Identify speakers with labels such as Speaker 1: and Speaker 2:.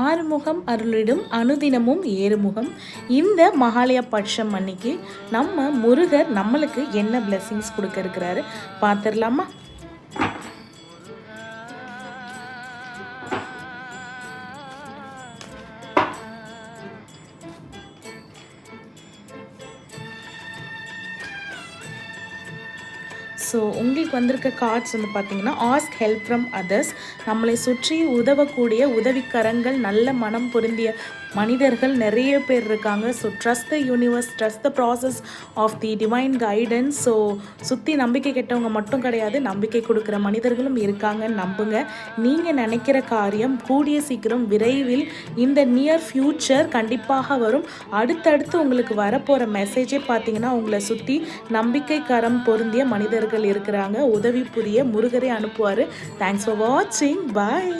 Speaker 1: ஆறுமுகம் அருளிடும் அனுதினமும் ஏறுமுகம். இந்த மகாலய பட்சம் அன்னைக்கு நம்ம முருகர் நம்மளுக்கு என்ன பிளெஸிங்ஸ் கொடுக்க இருக்கிறாரு பார்த்துடலாமா? ஸோ உங்களுக்கு வந்திருக்க கார்ட்ஸ் வந்து பார்த்திங்கன்னா, ஆஸ்க் ஹெல்ப் ஃப்ரம் அதர்ஸ். நம்மளை சுற்றி உதவக்கூடிய உதவிக்கரங்கள், நல்ல மனம் பொருந்திய மனிதர்கள் நிறைய பேர் இருக்காங்க. So trust the universe, trust the process of the divine guidance. So சுற்றி நம்பிக்கை கெட்டவங்க மட்டும் கிடையாது, நம்பிக்கை கொடுக்குற மனிதர்களும் இருக்காங்கன்னு நம்புங்க. நீங்கள் நினைக்கிற காரியம் கூடிய சீக்கிரம் விரைவில் இந்த நியர் ஃப்யூச்சர் கண்டிப்பாக வரும். அடுத்தடுத்து உங்களுக்கு வரப்போகிற மெசேஜே பார்த்தீங்கன்னா, உங்களை சுற்றி நம்பிக்கை கரம் பொருந்திய மனிதர்கள் இருக்கிறாங்க. உதவி புரிய முருகரே அனுப்புவார். தேங்க்ஸ் ஃபார் வாட்சிங். பாய்.